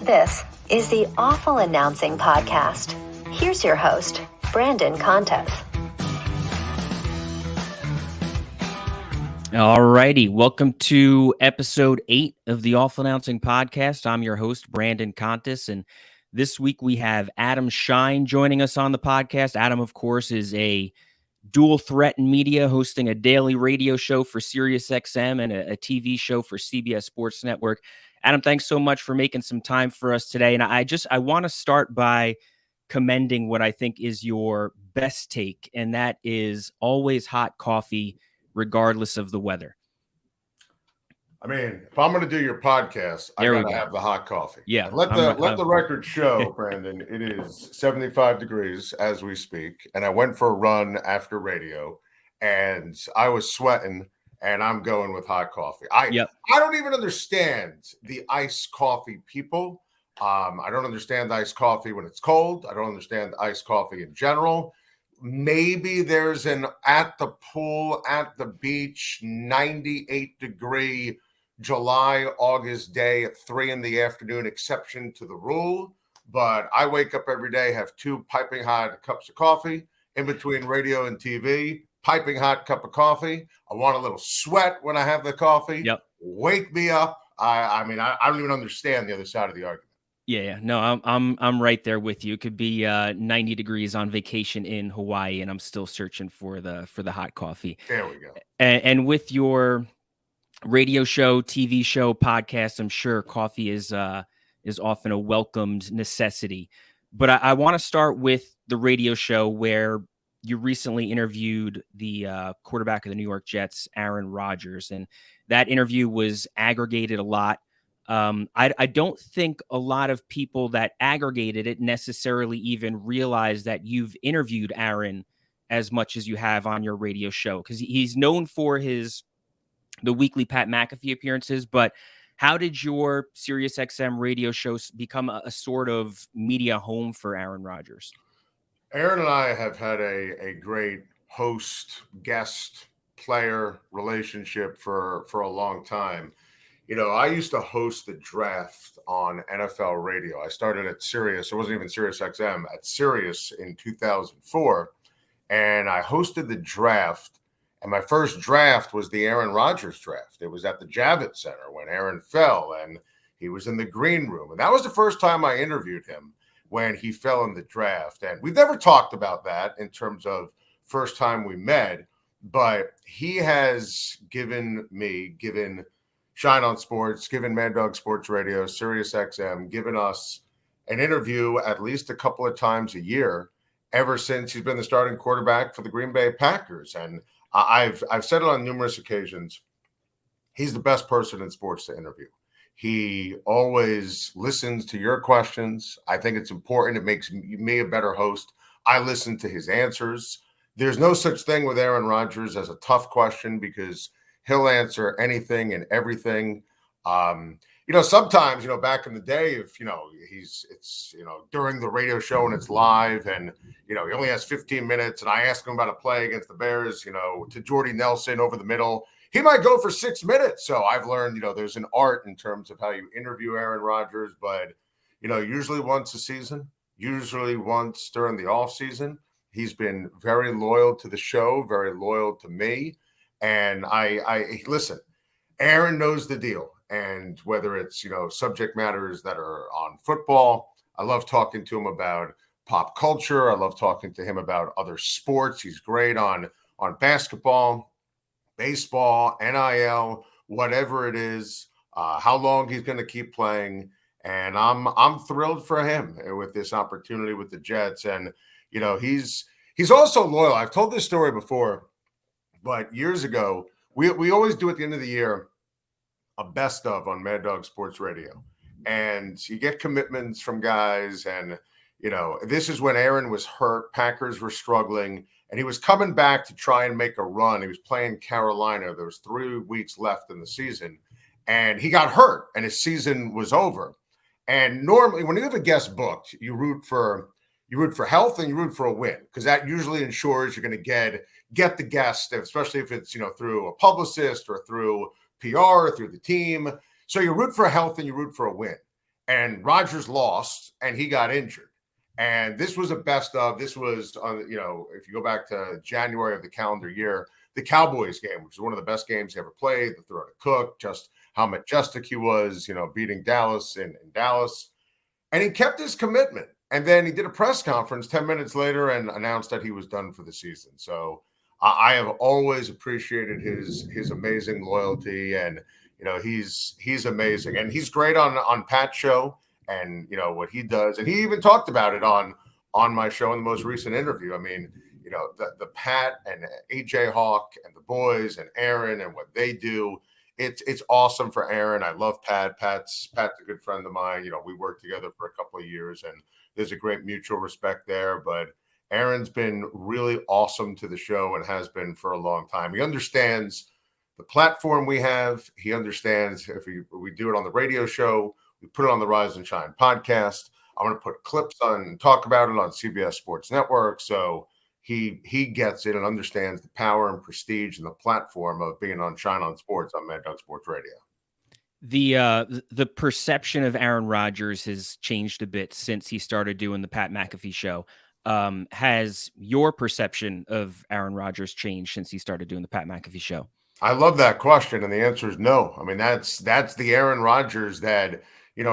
This is the Awful Announcing Podcast. Here's your host, Brandon Contes. All righty. Welcome to episode 8 of the Awful Announcing Podcast. I'm your host, Brandon Contes, and this week we have Adam Schein joining us on the podcast. Adam, of course, is a dual threat in media, hosting a daily radio show for SiriusXM and a TV show for CBS Sports Network. Adam, thanks so much for making some time for us today. And I want to start by commending what I think is your best take, and that is always hot coffee, regardless of the weather. I mean, if I'm going to do your podcast, I got to have the hot coffee. Yeah. Let the record show, Brandon, it is 75 degrees as we speak. And I went for a run after radio and I was sweating and I'm going with hot coffee. I don't even understand the iced coffee people. I don't understand iced coffee when it's cold. I don't understand iced coffee in general. Maybe there's an at the pool, at the beach, 98 degree July, August day at 3 p.m. exception to the rule. But I wake up every day, have 2 piping hot cups of coffee in between radio and TV, piping hot cup of coffee. I want a little sweat when I have the coffee. Yep. Wake me up. I mean, I don't even understand the other side of the argument. Yeah. No, I'm right there with you. It could be 90 degrees on vacation in Hawaii, and I'm still searching for the hot coffee. There we go. And with your radio show, TV show, podcast, I'm sure coffee is often a welcomed necessity. But I want to start with the radio show where you recently interviewed the quarterback of the New York Jets, Aaron Rodgers, and that interview was aggregated a lot. I don't think a lot of people that aggregated it necessarily even realize that you've interviewed Aaron as much as you have on your radio show, because he's known for the weekly Pat McAfee appearances. But how did your SiriusXM radio show become a sort of media home for Aaron Rodgers? Aaron and I have had a great host, guest, player relationship for a long time. You know, I used to host the draft on NFL radio. I started at Sirius. It wasn't even SiriusXM, at Sirius in 2004. And I hosted the draft. And my first draft was the Aaron Rodgers draft. It was at the Javits Center when Aaron fell and he was in the green room. And that was the first time I interviewed him, when he fell in the draft. And we've never talked about that in terms of first time we met, but he has given Shine on Sports, given Mad Dog Sports Radio, SiriusXM, given us an interview at least a couple of times a year ever since he's been the starting quarterback for the Green Bay Packers. And I've said it on numerous occasions, he's the best person in sports to interview. He always listens to your questions. I think it's important. It makes me a better host. I listen to his answers. There's no such thing with Aaron Rodgers as a tough question, because he'll answer anything and everything. Sometimes, back in the day, if, it's during the radio show and it's live and, he only has 15 minutes and I ask him about a play against the Bears, to Jordy Nelson over the middle, he might go for 6 minutes. So I've learned, there's an art in terms of how you interview Aaron Rodgers, but, usually once a season, usually once during the off season. He's been very loyal to the show, very loyal to me. And I listen, Aaron knows the deal. And whether it's, subject matters that are on football, I love talking to him about pop culture. I love talking to him about other sports. He's great on basketball, baseball, NIL, whatever it is, how long he's going to keep playing. And I'm thrilled for him with this opportunity with the Jets. And, he's also loyal. I've told this story before, but years ago, we always do at the end of the year a best of on Mad Dog Sports Radio. And you get commitments from guys. And, this is when Aaron was hurt. Packers were struggling. And he was coming back to try and make a run. He was playing Carolina. There was 3 weeks left in the season. And he got hurt, and his season was over. And normally, when you have a guest booked, you root for health and you root for a win, because that usually ensures you're going to get the guest, especially if it's through a publicist or through PR or through the team. So you root for health and you root for a win. and Rodgers lost and he got injured. And this was a best of. This was, if you go back to January of the calendar year, the Cowboys game, which is one of the best games he ever played, the throw to Cook, just how majestic he was, beating Dallas in Dallas. And he kept his commitment. And then he did a press conference 10 minutes later and announced that he was done for the season. So I have always appreciated his amazing loyalty, and he's amazing, and he's great on Pat's show, and what he does, and he even talked about it on my show in the most recent interview. I mean, the Pat and AJ Hawk and the boys and Aaron and what they do, it's awesome for Aaron. I love Pat. Pat's a good friend of mine. We worked together for a couple of years, and there's a great mutual respect there, but Aaron's been really awesome to the show and has been for a long time. He understands the platform we have. He understands if we do it on the radio show, we put it on the Rise and Shine podcast. I'm going to put clips on and talk about it on CBS Sports Network. So he gets it and understands the power and prestige and the platform of being on Shine on Sports on Mad Dog Sports Radio. The perception of Aaron Rodgers has changed a bit since he started doing the Pat McAfee show. Has your perception of Aaron Rodgers changed since he started doing the Pat McAfee show? I love that question, and the answer is no. I mean, that's the Aaron Rodgers that,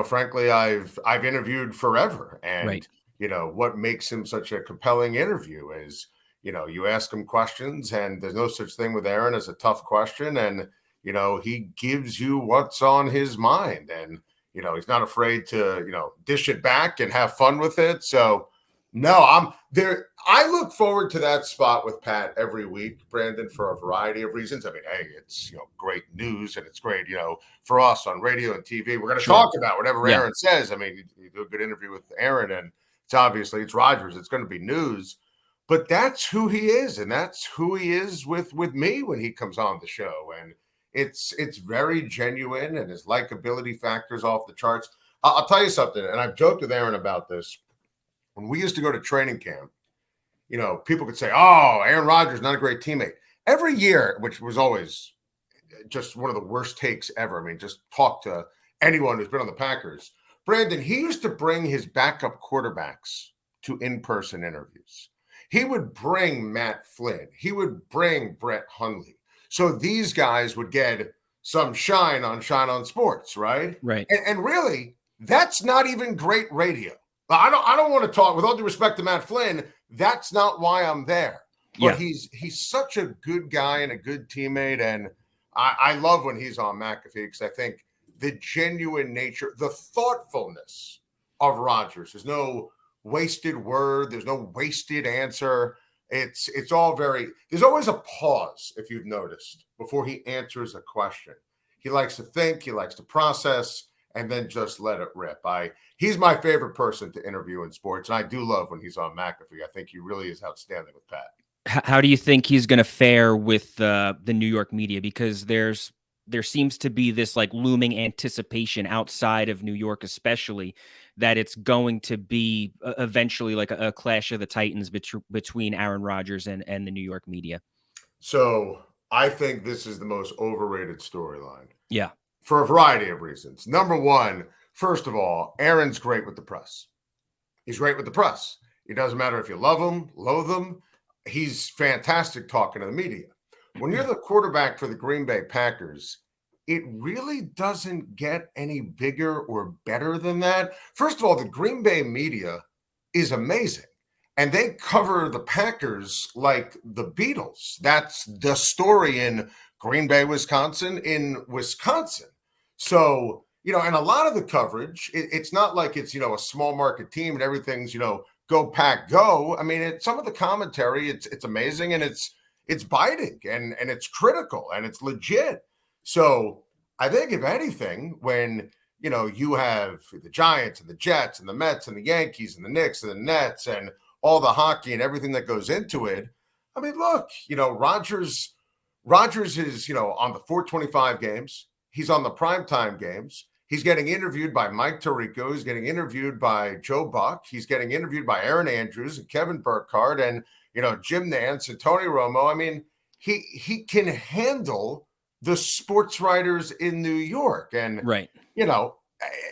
frankly, I've interviewed forever. And, right. What makes him such a compelling interview is, you ask him questions, and there's no such thing with Aaron as a tough question. And, he gives you what's on his mind, and, he's not afraid to, dish it back and have fun with it. So, no, I'm there. I look forward to that spot with Pat every week, Brandon, for a variety of reasons. I mean, hey, it's great news, and it's great, for us on radio and TV. We're going to talk about whatever Aaron says. I mean, you do a good interview with Aaron, and it's Rodgers. It's going to be news, but that's who he is, and that's who he is with me when he comes on the show, and it's very genuine, and his likability factors off the charts. I'll tell you something, and I've joked with Aaron about this. When we used to go to training camp, people could say, oh, Aaron Rodgers, not a great teammate. Every year, which was always just one of the worst takes ever. I mean, just talk to anyone who's been on the Packers. Brandon, he used to bring his backup quarterbacks to in-person interviews. He would bring Matt Flynn. He would bring Brett Hundley. So these guys would get some shine on Sports, right? Right. And really, that's not even great radio. I don't want to talk, with all due respect to Matt Flynn, that's not why I'm there. But he's such a good guy and a good teammate, and I love when he's on McAfee, because I think the genuine nature, the thoughtfulness of Rodgers, there's no wasted word, there's no wasted answer. It's all there's always a pause, if you've noticed, before he answers a question. He likes to think, he likes to process, and then just let it rip. He's my favorite person to interview in sports, and I do love when he's on McAfee. I think he really is outstanding with Pat. How do you think he's going to fare with the New York media? Because there seems to be this looming anticipation outside of New York, especially, that it's going to be eventually a clash of the Titans between Aaron Rodgers and the New York media. So I think this is the most overrated storyline. Yeah. For a variety of reasons. Number one, first of all, Aaron's great with the press. He's great with the press. It doesn't matter if you love him, loathe him. He's fantastic talking to the media. When you're the quarterback for the Green Bay Packers, it really doesn't get any bigger or better than that. First of all, the Green Bay media is amazing, and they cover the Packers like the Beatles. That's the story in Green Bay, Wisconsin, So, and a lot of the coverage, it's not like it's, a small market team and everything's, go Pack, go. I mean, some of the commentary, it's amazing, and it's biting and it's critical and it's legit. So I think, if anything, when, you have the Giants and the Jets and the Mets and the Yankees and the Knicks and the Nets and all the hockey and everything that goes into it, I mean, look, Rodgers is, on the 425 games. He's on the primetime games. He's getting interviewed by Mike Tirico. He's getting interviewed by Joe Buck. He's getting interviewed by Aaron Andrews and Kevin Burkhardt and, Jim Nantz and Tony Romo. I mean, he can handle the sports writers in New York. And, right.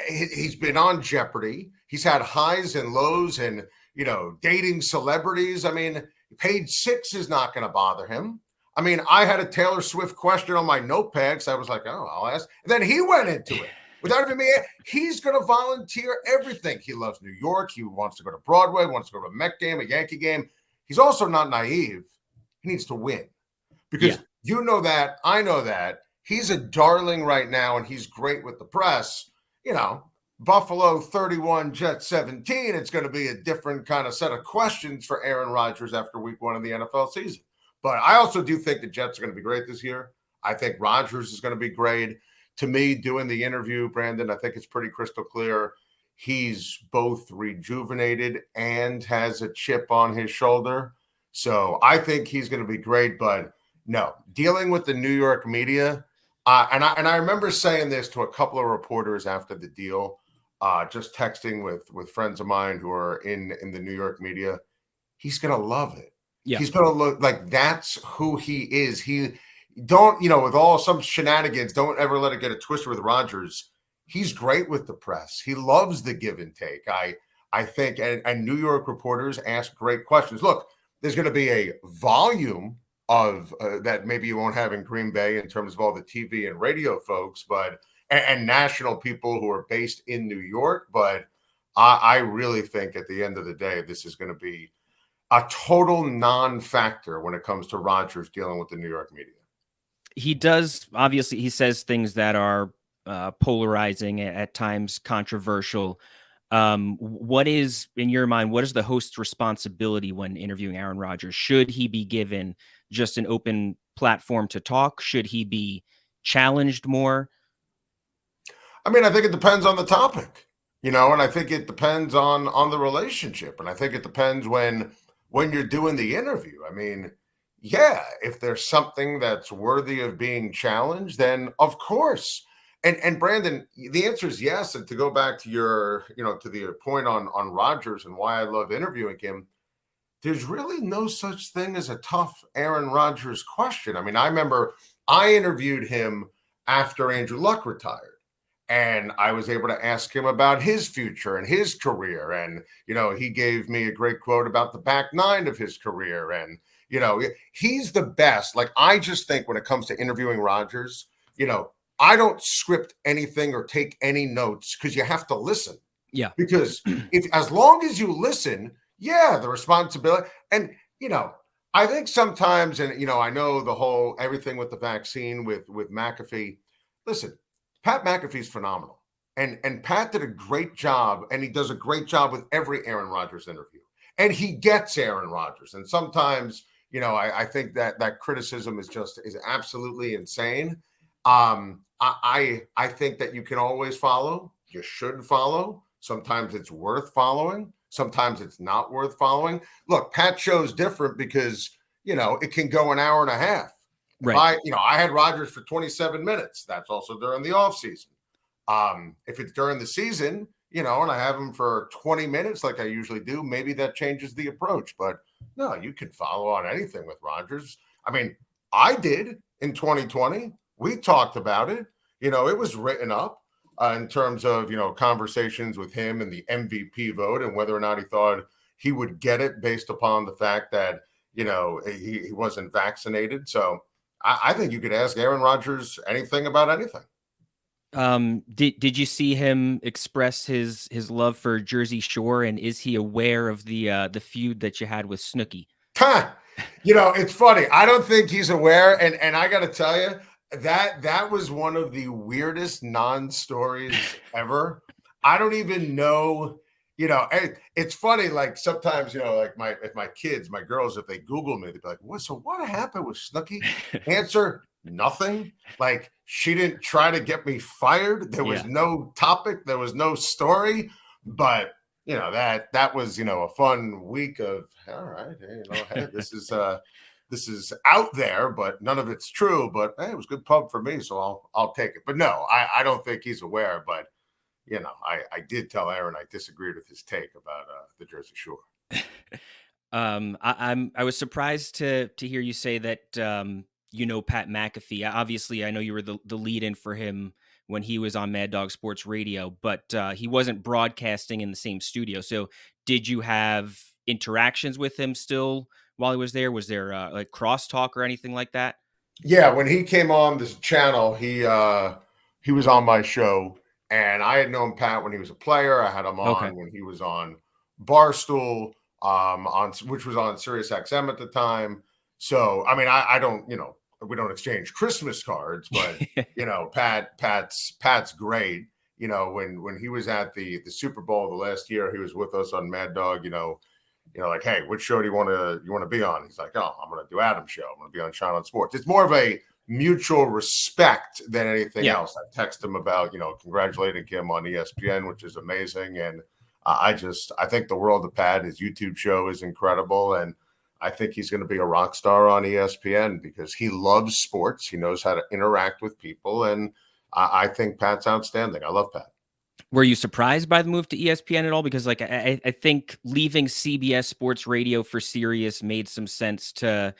he's been on Jeopardy. He's had highs and lows and, dating celebrities. I mean, page 6 is not going to bother him. I mean, I had a Taylor Swift question on my notepad, so I was like, oh, I'll ask. And then he went into it without even me. He's going to volunteer everything. He loves New York. He wants to go to Broadway, wants to go to a Met game, a Yankee game. He's also not naive. He needs to win because you know that, I know that. He's a darling right now, and he's great with the press. Buffalo 31, Jets 17. It's going to be a different kind of set of questions for Aaron Rodgers after week 1 of the NFL season. But I also do think the Jets are going to be great this year. I think Rodgers is going to be great. To me, doing the interview, Brandon, I think it's pretty crystal clear. He's both rejuvenated and has a chip on his shoulder. So I think he's going to be great. But no, dealing with the New York media, and I remember saying this to a couple of reporters after the deal, just texting with friends of mine who are in the New York media. He's going to love it. Yeah. He's going to look like that's who he is. He don't, with all some shenanigans, don't ever let it get a twisted with Rodgers. He's great with the press. He loves the give and take. I think, and New York reporters ask great questions. Look, there's going to be a volume of that maybe you won't have in Green Bay in terms of all the TV and radio folks, but and national people who are based in New York. But I really think at the end of the day, this is going to be a total non-factor when it comes to Rodgers dealing with the New York media. He does, obviously, he says things that are polarizing, at times controversial. What is, in your mind, what is the host's responsibility when interviewing Aaron Rodgers? Should he be given just an open platform to talk? Should he be challenged more? I mean, I think it depends on the topic, and I think it depends on the relationship. And I think it depends when you're doing the interview. I mean, yeah, if there's something that's worthy of being challenged, then of course. And Brandon, the answer is yes. And to go back to your, to the point on Rodgers and why I love interviewing him, there's really no such thing as a tough Aaron Rodgers question. I mean, I remember I interviewed him after Andrew Luck retired. And I was able to ask him about his future and his career. And, he gave me a great quote about the back nine of his career. And, he's the best. Like, I just think when it comes to interviewing Rodgers, I don't script anything or take any notes because you have to listen. Yeah. Because as long as you listen, the responsibility. And, I think sometimes, and, I know the whole everything with the vaccine with McAfee. Listen, Pat McAfee's phenomenal. And Pat did a great job, and he does a great job with every Aaron Rodgers interview. And he gets Aaron Rodgers. And sometimes, I think that criticism is absolutely insane. I think that you can always follow. You should follow. Sometimes it's worth following. Sometimes it's not worth following. Look, Pat's show's different because, it can go an hour and a half. Right. I had Rodgers for 27 minutes. That's also during the offseason. If it's during the season, and I have him for 20 minutes like I usually do, maybe that changes the approach. But no, you can follow on anything with Rodgers. I mean, I did in 2020. We talked about it. It was written up in terms of, conversations with him and the MVP vote and whether or not he thought he would get it based upon the fact that, he wasn't vaccinated. So I think you could ask Aaron Rodgers anything about anything. Did you see him express his love for Jersey Shore, and is he aware of the feud that you had with Snooki? It's funny. I don't think he's aware, and I got to tell you that was one of the weirdest non-stories ever. I don't even know. It's funny. Like sometimes, like my kids, my girls, if they Google me, they'd be like, what happened with Snooki? Answer, nothing. Like, she didn't try to get me fired. There was no topic. There was no story. But, that was, a fun week of, all right, hey, this is out there, but none of it's true. But hey, it was good pub for me, so I'll take it. But no, I don't think he's aware. But I did tell Aaron I disagreed with his take about the Jersey Shore. I was surprised to hear you say that Pat McAfee. Obviously, I know you were the lead-in for him when he was on Mad Dog Sports Radio, but he wasn't broadcasting in the same studio. So did you have interactions with him still while he was there? Was there like crosstalk or anything like that? Yeah, when he came on this channel, he was on my show, and I had known Pat when he was a player. I had him on when he was on Barstool, which was on SiriusXM at the time. So, I mean, I don't, we don't exchange Christmas cards, but Pat's great. When he was at the Super Bowl the last year, he was with us on Mad Dog. Like, hey, which show do you want to be on? He's like, oh, I'm going to do Adam's show. I'm going to be on Schein on Sports. It's more of a mutual respect than anything else. I text him about, congratulating him on ESPN, which is amazing. And I think the world of Pat, his YouTube show is incredible. And I think he's going to be a rock star on ESPN because he loves sports. He knows how to interact with people. And I think Pat's outstanding. I love Pat. Were you surprised by the move to ESPN at all? Because I think leaving CBS Sports Radio for Sirius made some sense to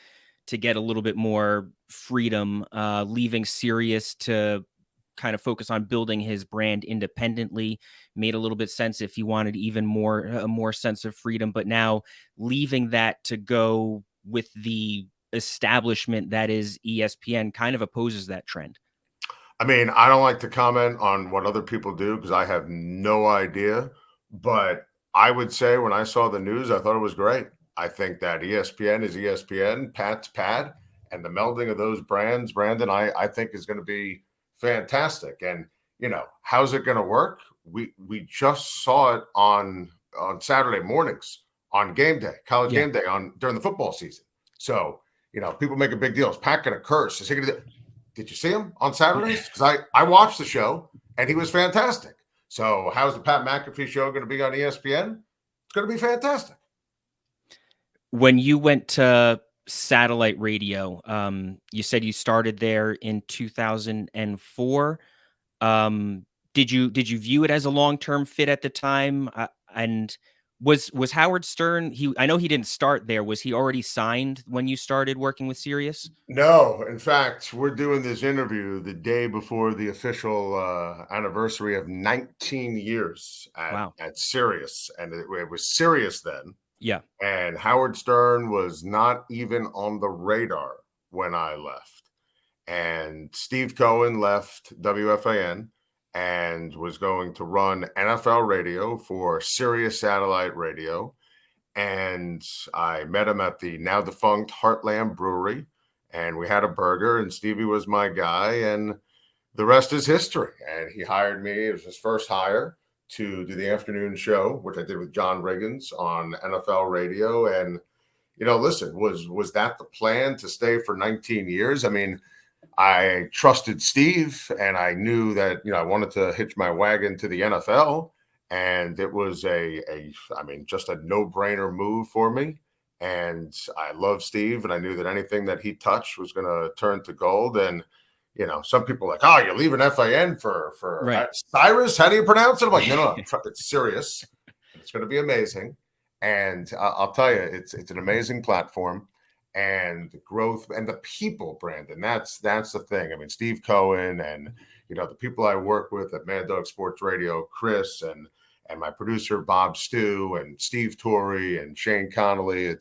get a little bit more freedom, leaving Sirius to kind of focus on building his brand independently made a little bit sense if he wanted even more sense of freedom. But now leaving that to go with the establishment that is ESPN kind of opposes that trend. I mean, I don't like to comment on what other people do because I have no idea. But I would say when I saw the news, I thought it was great. I think that ESPN is ESPN, Pat's Pat, and the melding of those brands, Brandon, I think is going to be fantastic. And, how's it going to work? We just saw it on Saturday mornings on game day, college game day during the football season. So, people make a big deal. Is Pat going to curse? Is he going to Did you see him on Saturdays? Because I watched the show, and he was fantastic. So how's the Pat McAfee show going to be on ESPN? It's going to be fantastic. When you went to satellite radio, you said you started there in 2004. Did you view it as a long-term fit at the time? And was Howard Stern? I know he didn't start there. Was he already signed when you started working with Sirius? No. In fact, we're doing this interview the day before the official anniversary of 19 years at Sirius, and it was Sirius then. Yeah. And Howard Stern was not even on the radar when I left. And Steve Cohen left WFAN and was going to run NFL radio for Sirius Satellite Radio. And I met him at the now defunct Heartland Brewery, and we had a burger, and Stevie was my guy, and the rest is history. And he hired me. It was his first hire to do the afternoon show, which I did with John Riggins on NFL radio. And, listen, was that the plan to stay for 19 years? I mean, I trusted Steve, and I knew that, I wanted to hitch my wagon to the NFL, and it was just a no-brainer move for me. And I love Steve, and I knew that anything that he touched was going to turn to gold. And, some people are like, oh, you're leaving FAN for right. Cyrus? How do you pronounce it? I'm like, no, it's Sirius. It's going to be amazing. And I'll tell you, it's an amazing platform. And the growth and the people, Brandon, that's the thing. I mean, Steve Cohen and, the people I work with at Mad Dog Sports Radio, Chris and my producer, Bob Stew, and Steve Torrey and Shane Connolly.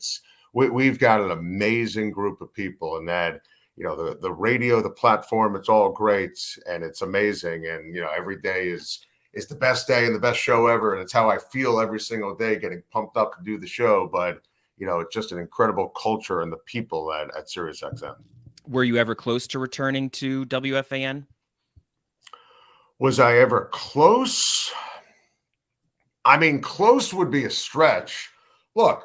We've got an amazing group of people, and that, the radio, the platform, it's all great and it's amazing. And, every day is the best day and the best show ever. And it's how I feel every single day, getting pumped up to do the show. But it's just an incredible culture and the people at SiriusXM. Were you ever close to returning to WFAN? Was I ever close? I mean, close would be a stretch. Look,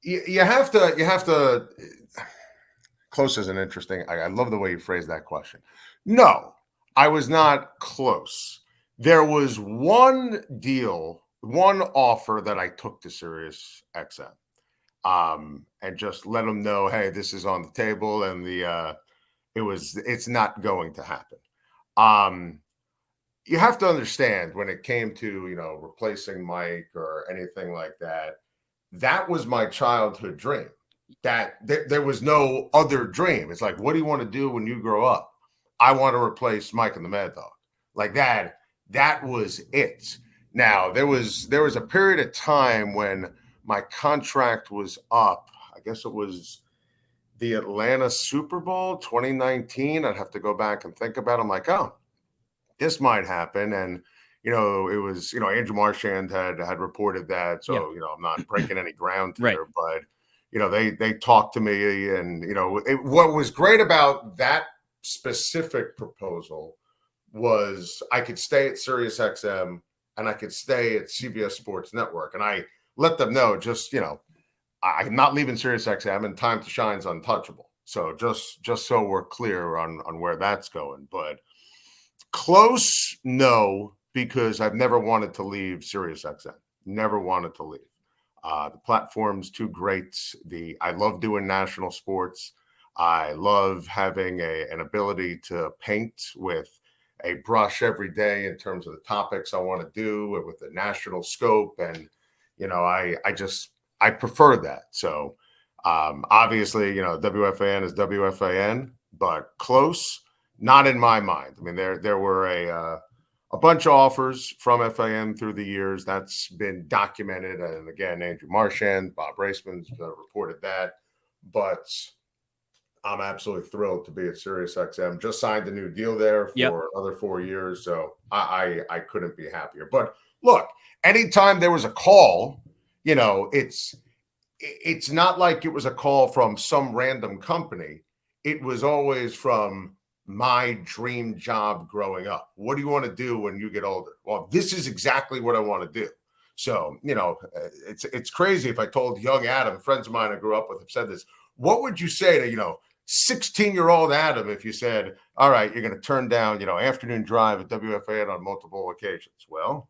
you have to. Close is an interesting. I love the way you phrase that question. No, I was not close. There was one offer that I took to SiriusXM. And just let them know, hey, this is on the table, and it's not going to happen. You have to understand, when it came to, replacing Mike or anything like that, that was my childhood dream. That there was no other dream. It's like, what do you want to do when you grow up? I want to replace Mike and the Mad Dog. Like that was it. Now, there was a period of time when my contract was up. I guess it was the Atlanta Super Bowl 2019. I'd have to go back and think about it. I'm like, oh, this might happen. And, it was, Andrew Marchand had reported that. So, I'm not breaking any ground here, but, they talked to me and, what was great about that specific proposal was I could stay at SiriusXM and I could stay at CBS Sports Network. And I let them know just, I'm not leaving SiriusXM and Time to Shine's untouchable. So just so we're clear on where that's going. But close, no, because I've never wanted to leave SiriusXM. Never wanted to leave. The platform's too great. I love doing national sports. I love having an ability to paint with a brush every day in terms of the topics I want to do with the national scope. And, I prefer that. So obviously, WFAN is WFAN, but close, not in my mind. I mean, there were a bunch of offers from FAN through the years. That's been documented. And again, Andrew Marchand, Bob Raceman's reported that. But I'm absolutely thrilled to be at SiriusXM. Just signed a new deal there for another 4 years. So I couldn't be happier. But look, anytime there was a call, it's not like it was a call from some random company. It was always from my dream job growing up. What do you want to do when you get older? Well, this is exactly what I want to do. So, it's crazy if I told young Adam, friends of mine I grew up with have said this. What would you say to, 16-year-old Adam if you said, all right, you're going to turn down, afternoon drive at WFAN on multiple occasions? Well,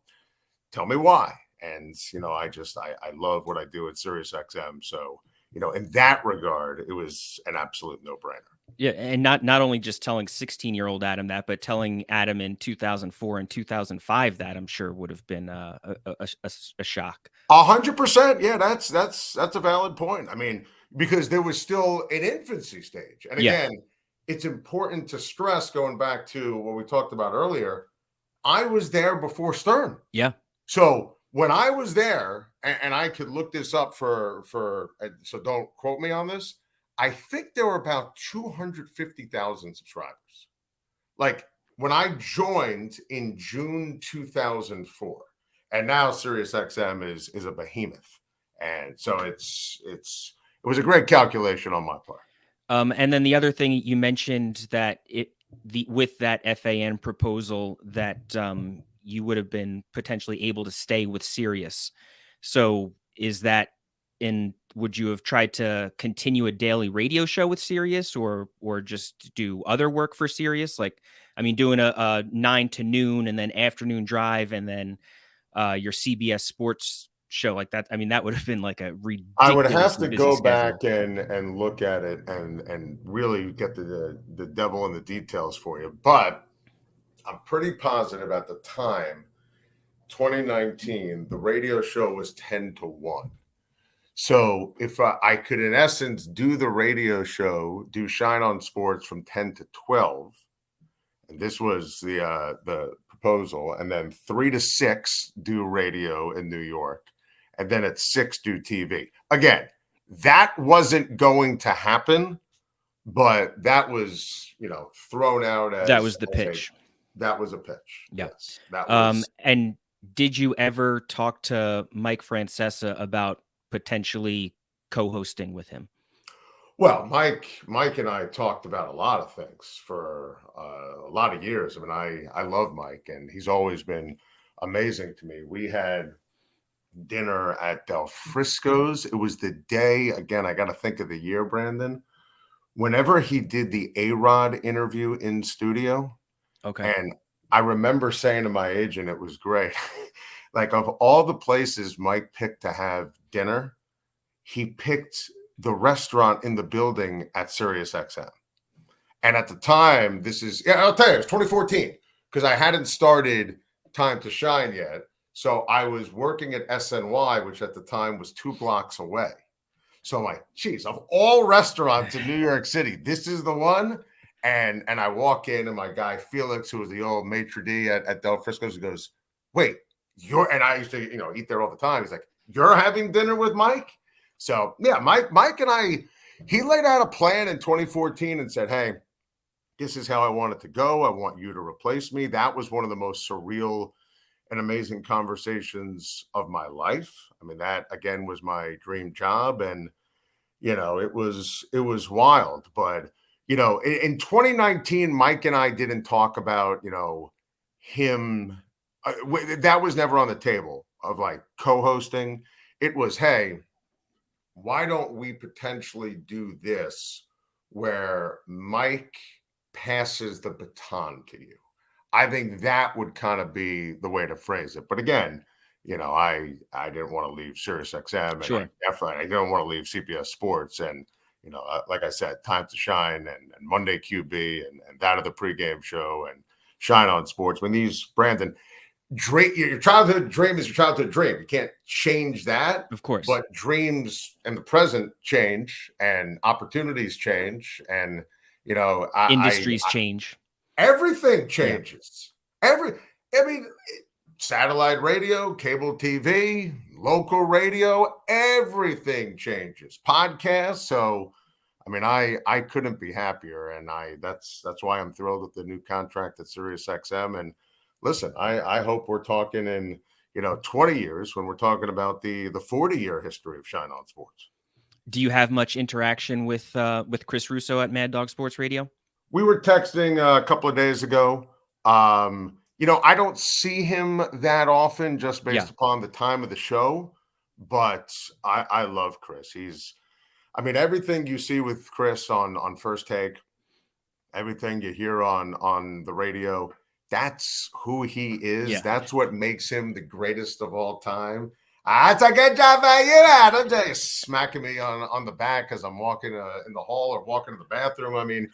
tell me why. And, I love what I do at SiriusXM. So, in that regard, it was an absolute no-brainer. Yeah, and not only just telling 16-year-old Adam that, but telling Adam in 2004 and 2005 that, I'm sure would have been a shock. 100%. Yeah, that's a valid point. I mean, because there was still an infancy stage. And again, it's important to stress, going back to what we talked about earlier, I was there before Stern. Yeah. So when I was there, and I could look this up so don't quote me on this, I think there were about 250,000 subscribers. Like when I joined in June 2004, and now SiriusXM is a behemoth. And so it was a great calculation on my part. And then the other thing you mentioned that with that FAN proposal that you would have been potentially able to stay with Sirius. So is that would you have tried to continue a daily radio show with Sirius or just do other work for Sirius? Like, I mean, doing a 9 to noon and then afternoon drive and then your CBS Sports show like that. I mean, that would have been like a ridiculous. I would have to go back and look at it and really get the devil in the details for you. But I'm pretty positive at the time, 2019, the radio show was 10 to 1. So if I could, in essence, do the radio show, do Shine on Sports from 10 to 12, and this was the proposal, and then 3 to 6 do radio in New York, and then at 6 do TV. Again, that wasn't going to happen, but that was, thrown out as that was the pitch. That was a pitch. Yeah. Yes. That was. And did you ever talk to Mike Francesa about potentially co-hosting with him? Well, Mike and I talked about a lot of things for a lot of years. I mean, I love Mike, and he's always been amazing to me. We had dinner at Del Frisco's. It was the day, again, I got to think of the year, Brandon, whenever he did the A-Rod interview in studio. Okay. And I remember saying to my agent, it was great. Like, of all the places Mike picked to have dinner, he picked the restaurant in the building at SiriusXM. And at the time, I'll tell you, it was 2014, because I hadn't started Time to Shine yet. So I was working at SNY, which at the time was 2 blocks away. So I'm like, geez, of all restaurants in New York City, this is the one. And I walk in, and my guy Felix, who was the old maitre d' at Del Frisco's, he goes, "Wait, and I used to, eat there all the time. He's like, "You're having dinner with Mike?" So yeah, Mike and I, he laid out a plan in 2014 and said, "Hey, this is how I want it to go. I want you to replace me." That was one of the most surreal and amazing conversations of my life. I mean, that again was my dream job, and it was wild. But in 2019, Mike and I didn't talk about him. That was never on the table of like co-hosting. It was, hey, why don't we potentially do this where Mike passes the baton to you? I think that would kind of be the way to phrase it. But again, I didn't want to leave SiriusXM, and Sure. I didn't want to leave CBS Sports, and like I said, Time to Shine and Monday QB and that of the pregame show and Shine on Sports. When these Brandon, your childhood dream is your childhood dream. You can't change that, Of course. But dreams in the present change, and opportunities change, and industries change. Everything changes. Satellite radio, cable TV, local radio, everything changes. Podcasts. So, I couldn't be happier, and that's why I'm thrilled with the new contract at SiriusXM. And listen, I hope we're talking in 20 years when we're talking about the 40-year history of Shine On Sports. Do you have much interaction with Chris Russo at Mad Dog Sports Radio? We were texting a couple of days ago. I don't see him that often just based upon the time of the show, but I love Chris. Everything you see with Chris on First Take, everything you hear on the radio, that's who he is. Yeah. That's what makes him the greatest of all time. That's a good job by you, Adam. Just smacking me on the back as I'm walking in the hall or walking to the bathroom.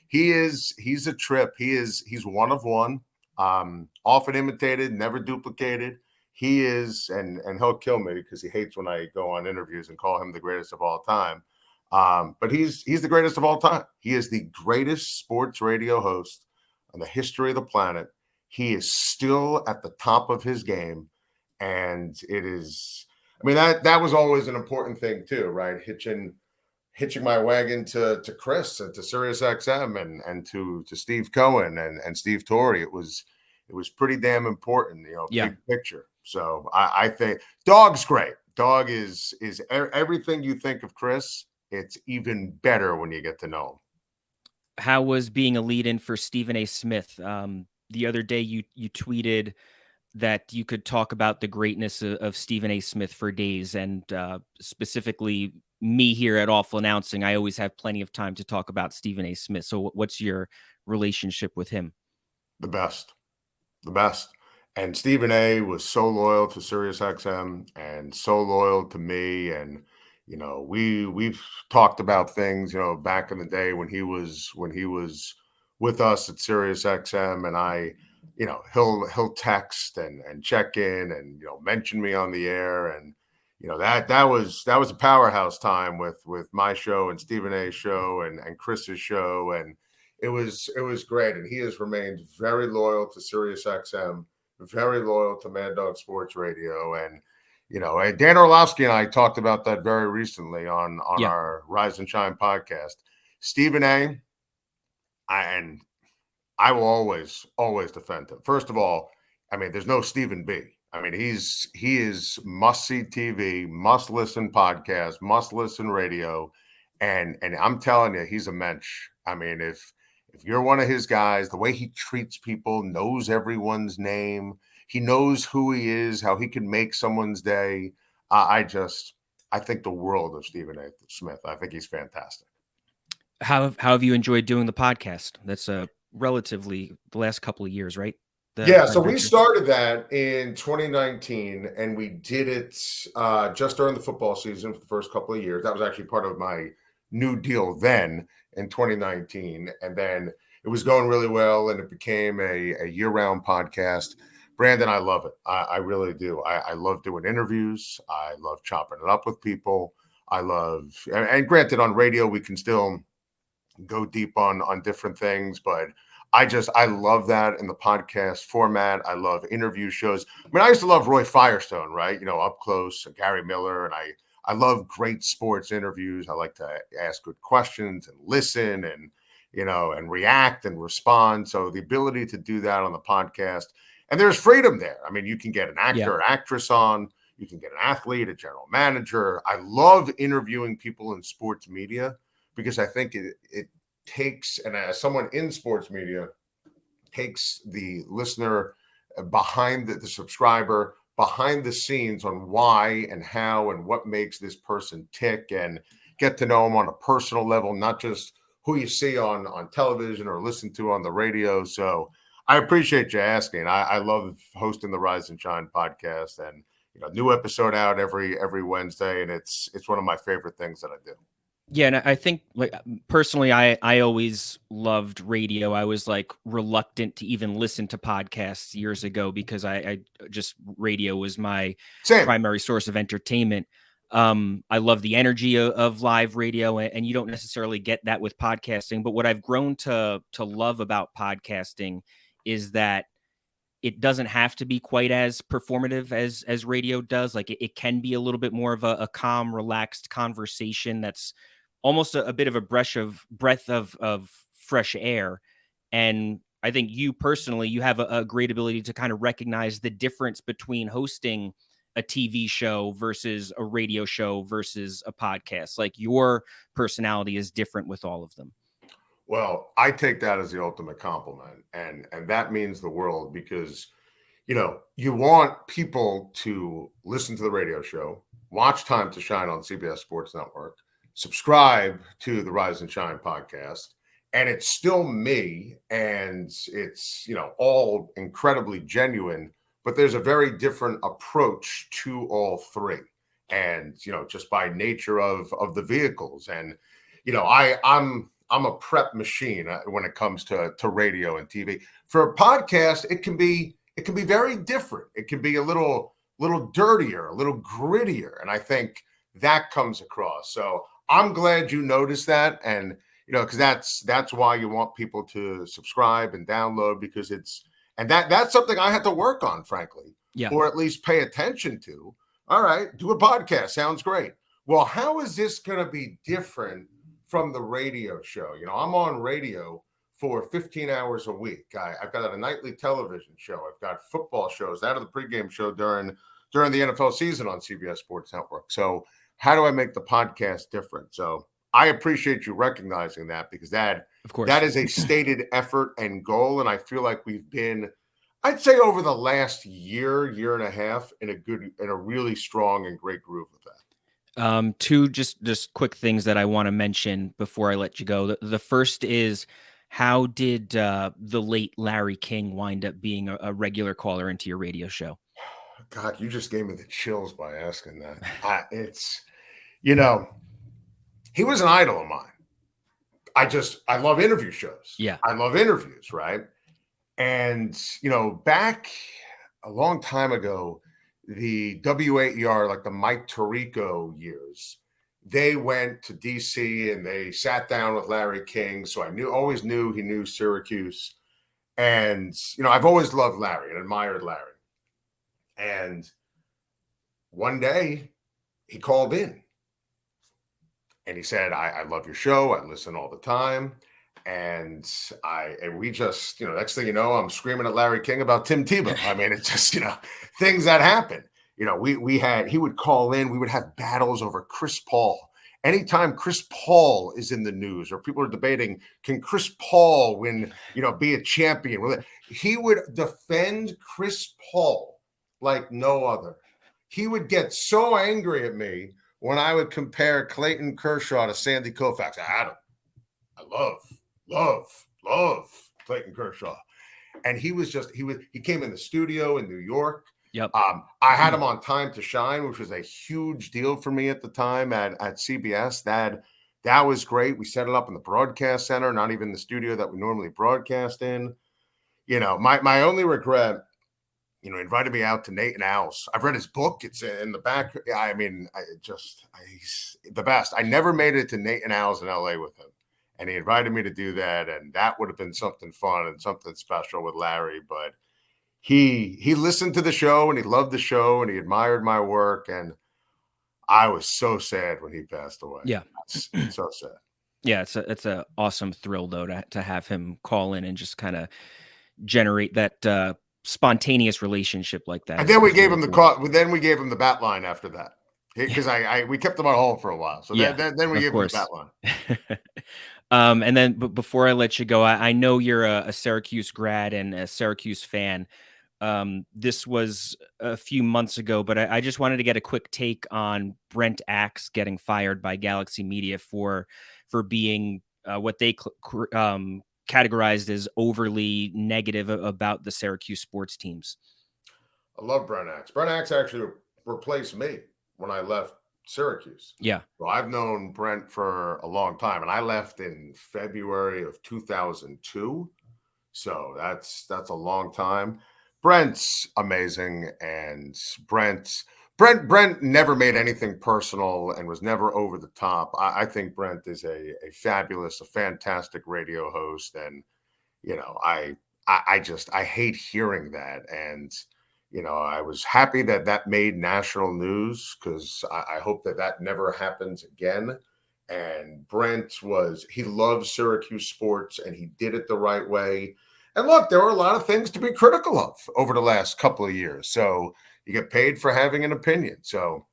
He's a trip. He's one of one, often imitated, never duplicated. He is, and he'll kill me because he hates when I go on interviews and call him the greatest of all time. But he's the greatest of all time. He is the greatest sports radio host in the history of the planet. He is still at the top of his game, and it is. That was always an important thing too, right? Hitching my wagon to Chris and to SiriusXM and to Steve Cohen and Steve Torrey. It was pretty damn important, big picture. So I think Dog's great. Dog is everything you think of Chris. It's even better when you get to know him. How was being a lead-in for Stephen A. Smith? The other day you tweeted that you could talk about the greatness of Stephen A. Smith for days, and specifically me here at Awful Announcing, I always have plenty of time to talk about Stephen A. Smith. So what's your relationship with him? The best. And Stephen A. was so loyal to SiriusXM and so loyal to me. And, we've talked about things, back in the day when he was with us at SiriusXM, and he'll text and check in and, mention me on the air. And, that was a powerhouse time with my show and Stephen A's show and Chris's show. And it was great. And he has remained very loyal to SiriusXM, very loyal to Mad Dog Sports Radio. And, Dan Orlovsky and I talked about that very recently on our Rise and Shine podcast. Stephen A., and I will always defend him. First of all, there's no Stephen B. He is must-see TV, must-listen podcast, must-listen radio, and I'm telling you, he's a mensch. If you're one of his guys, the way he treats people, knows everyone's name, he knows who he is, how he can make someone's day. I think the world of Stephen A. Smith. I think he's fantastic. How have you enjoyed doing the podcast? That's relatively the last couple of years, right? So we started that in 2019, and we did it just during the football season for the first couple of years. That was actually part of my new deal then in 2019. And then it was going really well, and it became a year-round podcast. Brandon, I love it. I really do. I love doing interviews. I love chopping it up with people. I love, and granted, on radio, we can still go deep on different things. But I love that in the podcast format. I love interview shows. I mean, I used to love Roy Firestone, right? Up close, and Gary Miller, and I love great sports interviews. I like to ask good questions and listen and and react and respond. So the ability to do that on the podcast, and there's freedom there. I mean, you can get an actor or actress on, you can get an athlete, a general manager. I love interviewing people in sports media because I think it takes, and as someone in sports media, takes the listener behind the subscriber behind the scenes on why and how and what makes this person tick, and get to know them on a personal level, not just who you see on television or listen to on the radio. So I appreciate you asking. I love hosting the Rise and Shine podcast, and new episode out every Wednesday, and it's one of my favorite things that I do. Yeah, and I think, like, personally, I always loved radio. I was like reluctant to even listen to podcasts years ago because I just, radio was my primary source of entertainment. I love the energy of live radio, and you don't necessarily get that with podcasting. But what I've grown to love about podcasting is that it doesn't have to be quite as performative as radio does. Like, it can be a little bit more of a calm, relaxed conversation that's almost a bit of a breath of fresh air. And I think you personally, you have a great ability to kind of recognize the difference between hosting a TV show versus a radio show versus a podcast. Like, your personality is different with all of them. Well, I take that as the ultimate compliment, and that means the world, because you want people to listen to the radio show, watch Time to Shine on CBS Sports Network, subscribe to the Rise and Shine podcast, and it's still me, and it's all incredibly genuine, but there's a very different approach to all three, and just by nature of the vehicles. And I'm a prep machine when it comes to radio and TV. For a podcast, it can be very different. It can be a little dirtier, a little grittier, and I think that comes across. So I'm glad you noticed that, and because that's why you want people to subscribe and download, because that's something I had to work on, frankly, or at least pay attention to. All right, do a podcast, sounds great. Well, how is this going to be different from the radio show? I'm on radio for 15 hours a week. I've got a nightly television show. I've got football shows out of the pregame show during the NFL season on CBS Sports Network. So how do I make the podcast different? So I appreciate you recognizing that, because that is a stated effort and goal. And I feel like we've been, I'd say, over the last year and a half, in a really strong and great groove with that. Two just quick things that I want to mention before I let you go. The first is, how did the late Larry King wind up being a regular caller into your radio show? God, you just gave me the chills by asking that. He was an idol of mine. I love interview shows. Yeah. I love interviews, right? And, back a long time ago, the WAER, like the Mike Tirico years, they went to DC and they sat down with Larry King. So I always knew he knew Syracuse. And, I've always loved Larry and admired Larry. And one day he called in and he said, I love your show. I listen all the time. And we just, next thing you know, I'm screaming at Larry King about Tim Tebow. I mean, it's just, things that happen. He would call in, we would have battles over Chris Paul. Anytime Chris Paul is in the news, or people are debating, can Chris Paul be a champion? He would defend Chris Paul like no other. He would get so angry at me when I would compare Clayton Kershaw to Sandy Koufax. Adam, I love Clayton Kershaw. And he came in the studio in New York. Yep. I had him on Time to Shine, which was a huge deal for me at the time at CBS. That was great. We set it up in the broadcast center, not even the studio that we normally broadcast in. My only regret, invited me out to Nate and Al's. I've read his book. It's in the back. I mean, he's the best. I never made it to Nate and Al's in LA with him. and he invited me to do that, and that would have been something fun and something special with Larry. But he listened to the show, and he loved the show, and he admired my work, and I was so sad when he passed away. Yeah, it's so sad. Yeah, it's a awesome thrill though to have him call in and just kind of generate that spontaneous relationship like that. And then we gave him the call. Then we gave him the bat line after that, because we kept him at home for a while. So then we gave him the bat line. And then, but before I let you go, I know you're a Syracuse grad and a Syracuse fan. This was a few months ago, but I just wanted to get a quick take on Brent Axe getting fired by Galaxy Media for being what they categorized as overly negative about the Syracuse sports teams. I love Brent Axe. Brent Axe actually replaced me when I left Syracuse. Yeah. So I've known Brent for a long time, and I left in February of 2002. So that's a long time. Brent's amazing, and Brent never made anything personal and was never over the top. I think Brent is a fantastic radio host, and I hate hearing that. And I was happy that made national news, because I hope that never happens again. And Brent he loves Syracuse sports, and he did it the right way. And look, there were a lot of things to be critical of over the last couple of years. So you get paid for having an opinion. So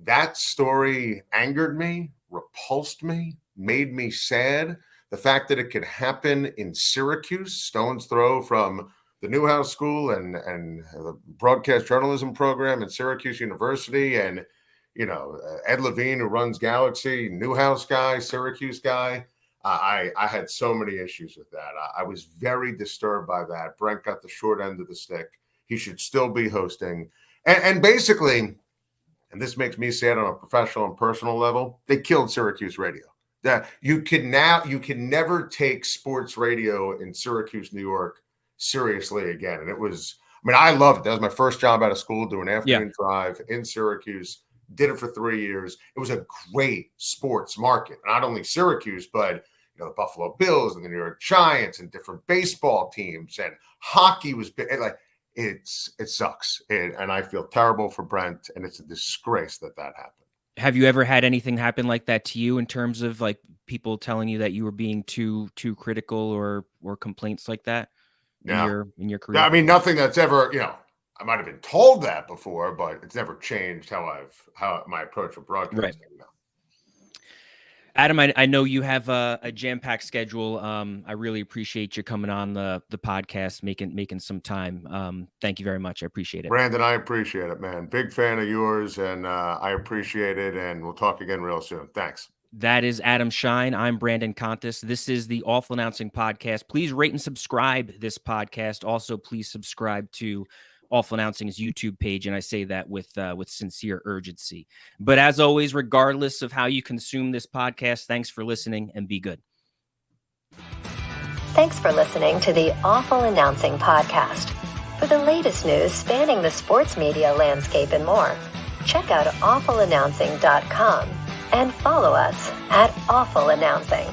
that story angered me, repulsed me, made me sad. The fact that it could happen in Syracuse, stone's throw from the Newhouse School and the broadcast journalism program at Syracuse University, and Ed Levine, who runs Galaxy, Newhouse guy, Syracuse guy. I had so many issues with that. I was very disturbed by that. Brent got the short end of the stick. He should still be hosting. And basically, and this makes me sad on a professional and personal level, they killed Syracuse radio. That you can never take sports radio in Syracuse, New York seriously again. And I loved it. That was my first job out of school, doing afternoon drive in Syracuse. Did it for 3 years. It was a great sports market. Not only Syracuse, but the Buffalo Bills and the New York Giants and different baseball teams, and hockey was big. It sucks. And I feel terrible for Brent, and it's a disgrace that happened. Have you ever had anything happen like that to you in terms of like people telling you that you were being too critical or complaints like that in your career? I mean, nothing that's ever, I might have been told that before, but it's never changed how my approach with broadcasting. Right. Adam, I know you have a jam-packed schedule. I really appreciate you coming on the podcast, making some time. Thank you very much. I appreciate it. Brandon, I appreciate it, man. Big fan of yours, and I appreciate it, and we'll talk again real soon. Thanks. That is Adam Schein. I'm Brandon Contes. This is the Awful Announcing Podcast. Please rate and subscribe this podcast. Also, please subscribe to Awful Announcing's YouTube page, and I say that with sincere urgency. But as always, regardless of how you consume this podcast, thanks for listening, and be good. Thanks for listening to the Awful Announcing Podcast. For the latest news spanning the sports media landscape and more, check out awfulannouncing.com and follow us at Awful Announcing.